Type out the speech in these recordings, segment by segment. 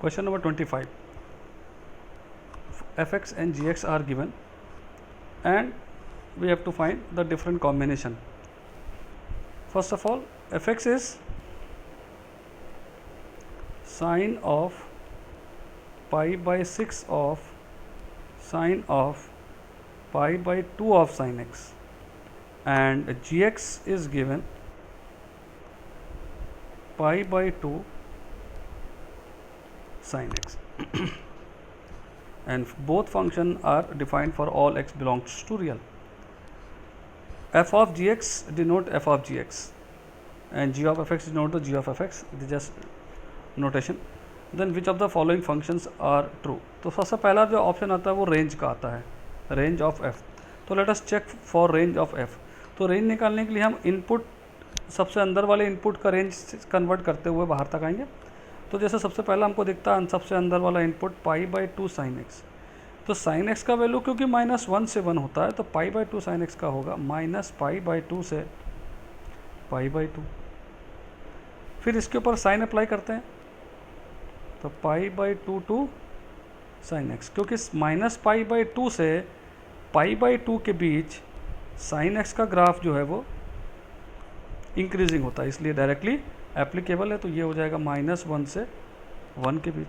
Question number 25. fx and gx are given and we have to find the different combination. First of all, fx is sine of pi by 6 of sine of pi by 2 of sin x, and gx is given pi by 2 sin x and both functions are defined for all x belongs to real. F of gx denote f of gx and g of fx denote the g of fx. It is just notation. Then which of the following functions are true? तो सबसे पहला जो option आता है वो range का आता है, रेंज ऑफ f. तो let us check for range of f. तो रेंज निकालने के लिए हम इनपुट, सबसे अंदर वाले इनपुट का रेंज कन्वर्ट करते हुए बाहर तक आएंगे. तो जैसे सबसे पहला हमको दिखता है सबसे अंदर वाला input pi by 2 sine x. तो साइन एक्स का वैल्यू क्योंकि -1 से 1 होता है तो पाई बाई 2 साइन एक्स का होगा माइनस पाई बाई 2 से पाई बाई 2. फिर इसके ऊपर साइन अप्लाई करते हैं तो pi by 2 to sine x, क्योंकि माइनस पाई बाई 2 से पाई बाई 2 के बीच साइन एक्स का ग्राफ जो है वो इंक्रीजिंग होता है, इसलिए डायरेक्टली एप्लीकेबल है. तो ये हो जाएगा -1 से 1 के बीच.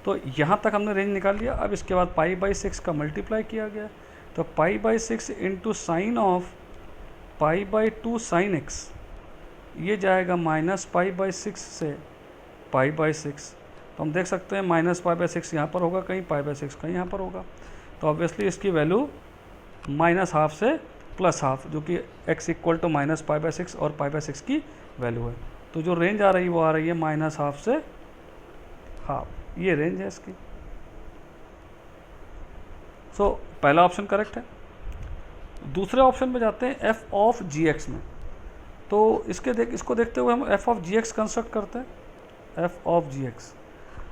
तो यहाँ तक हमने रेंज निकाल लिया. अब इसके बाद पाई बाई 6 का मल्टीप्लाई किया गया तो pi by 6 into sine of pi by 2 sine x, ये जाएगा माइनस पाई बाई 6 से पाई बाई 6. तो हम देख सकते हैं माइनस पाई बाई 6 यहाँ पर होगा कहीं, पाई बाई 6 कहीं यहाँ पर होगा. तो ऑब्वियसली इसकी वैल्यू -12 से +12, जो कि x equal to minus pi by 6 और पाई बाई 6 की वैल्यू है. तो जो रेंज आ रही है वो आ रही है -12 से हाफ. ये रेंज है इसकी. सो पहला ऑप्शन करेक्ट है. दूसरे ऑप्शन में जाते हैं f ऑफ gx में. तो इसको देखते हुए हम f ऑफ gx कंस्ट्रक्ट करते हैं. f ऑफ gx,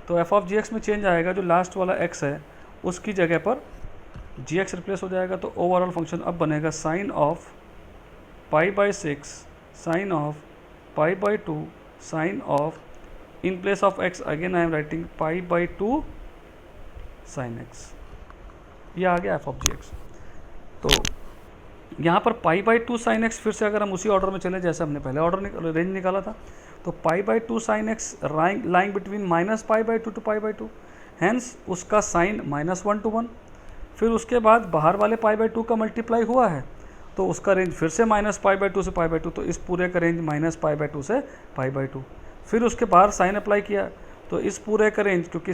तो f ऑफ gx में चेंज आएगा, जो लास्ट वाला x है उसकी जगह पर gx रिप्लेस हो जाएगा. तो ओवरऑल फंक्शन अब बनेगा sine of pi by 6 sine of pi by 2 sine of, in place of x again I am writing pi by 2 sine x. ये आ गया f ऑफ gx. तो यहाँ पर पाई बाई 2 साइन एक्स, फिर से अगर हम उसी ऑर्डर में चलें जैसे हमने पहले ऑर्डर रेंज निकाला था, तो pi by 2 sine x lying between minus pi by 2 to pi by 2, hence उसका साइन -1 टू 1. फिर उसके बाद बाहर वाले पाई बाई 2 का मल्टीप्लाई हुआ है तो उसका रेंज फिर से माइनस पाई बाई 2 से पाई बाई 2, तो इस पूरे का रेंज माइनस पाई बाई 2 से पाई बाई 2. फिर उसके बाहर साइन अप्लाई किया तो इस पूरे का रेंज, क्योंकि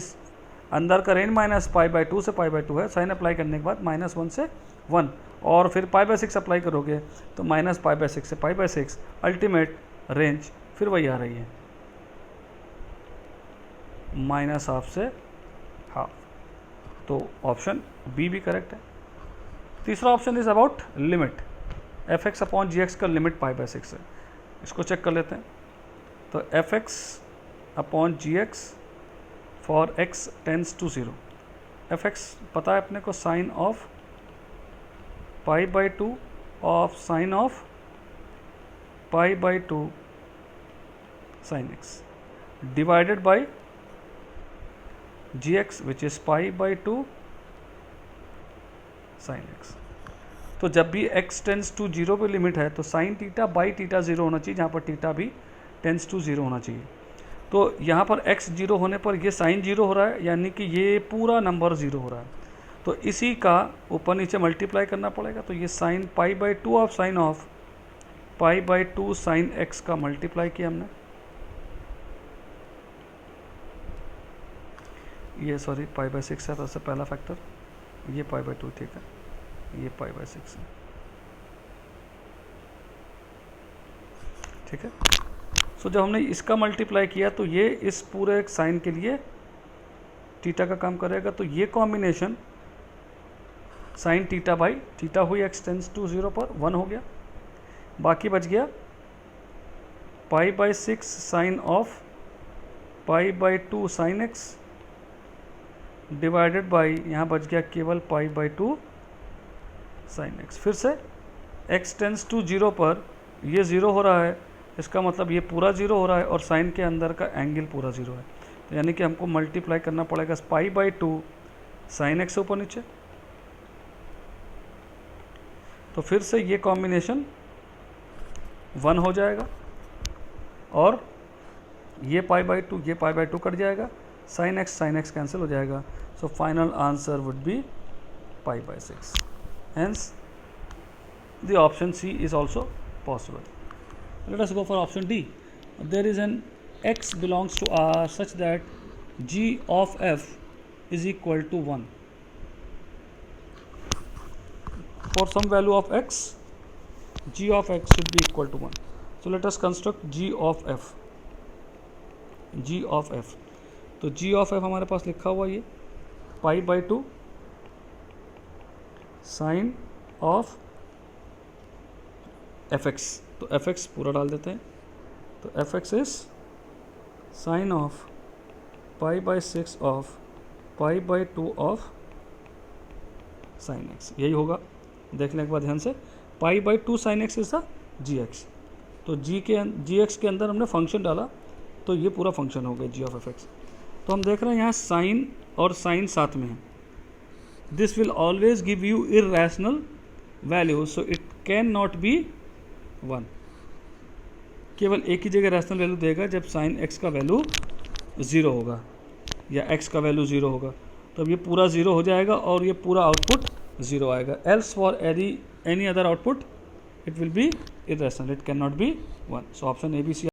अंदर का रेंज माइनस पाई बाई 2 से पाई बाई 2 है, साइन अप्लाई करने के बाद -1 से 1, और फिर पाई बाई 6 अप्लाई करोगे तो माइनस पाई बाई 6 से पाई बाई 6. अल्टीमेट रेंज फिर वही आ रही है -12 से हाफ. तो ऑप्शन बी भी करेक्ट है. तीसरा option is about limit. F x upon g x का लिमिट पाई बाई 6 है. इसको चेक कर लेते हैं. तो f x upon g x for x tends to 0. F x पता है अपने को sine of pi by 2 of sine of pi by 2 sine x divided by g x which is pi by 2 sine x. तो जब भी x tends to 0 पे limit है तो साइन थीटा बाई थीटा 0 होना चाहिए, जहाँ पर थीटा भी टेंस टू 0 होना चाहिए. तो यहाँ पर x 0 होने पर ये साइन 0 हो रहा है, यानी कि ये पूरा नंबर 0 हो रहा है. तो इसी का ऊपर नीचे मल्टीप्लाई करना पड़ेगा. तो ये sine pi by 2 of sine of pi by 2 sine x का मल्टीप्लाई किया हमने. ये सॉरी पाई बाई 6 है, तो इससे पहला फैक्टर ये पाई बाई 2, ठीक है, ये पाई बाई 6 है, ठीक है. सो जब हमने इसका मल्टीप्लाई किया तो ये इस पूरे साइन के लिए थीटा का काम करेगा. तो ये combination sine theta by theta हुई x टेंस टू 0 पर 1 हो गया. बाकी बच गया pi by 6 sine of pi by 2 sine x divided by, यहाँ बच गया केवल पाई बाई 2 साइन x. फिर से x टेंस टू 0 पर ये 0 हो रहा है, इसका मतलब ये पूरा 0 हो रहा है और साइन के अंदर का एंगल पूरा 0 है. तो यानी कि हमको मल्टीप्लाई करना पड़ेगा पाई बाई 2 साइन एक्स ऊपर नीचे, तो फिर से ये कॉम्बिनेशन 1 हो जाएगा और ये पाई बाई 2 ये पाई बाई 2 कट जाएगा, साइन एक्स कैंसिल हो जाएगा. So final answer would be pi by 6. Hence the option C is also possible. Let us go for option D. There is an x belongs to R such that g of f is equal to 1. For some value of x, g of x should be equal to 1. So let us construct g of f. g of f. तो g of f हमारे पास लिखा हुआ ये pi by 2 sine of f x. तो f x पूरा डाल देते हैं. तो f x is sine of pi by 6 of pi by 2 of sine x. यही होगा. देखने के बाद ध्यान से pi by 2 sine x is the g x. तो जी एक्स के अंदर हमने फंक्शन डाला तो ये पूरा फंक्शन हो गया जी ऑफ एफ एक्स. तो हम देख रहे हैं यहाँ साइन और साइन साथ में है. This will always give you irrational value, so it can not be 1. केवल एक ही जगह रैशनल वैल्यू देगा जब साइन एक्स का वैल्यू 0 होगा या एक्स का वैल्यू 0 होगा. तो अब ये पूरा 0 हो जाएगा और ये पूरा आउटपुट 0 आएगा. Else for any other output it will be irrational, it can not be 1. So option A B C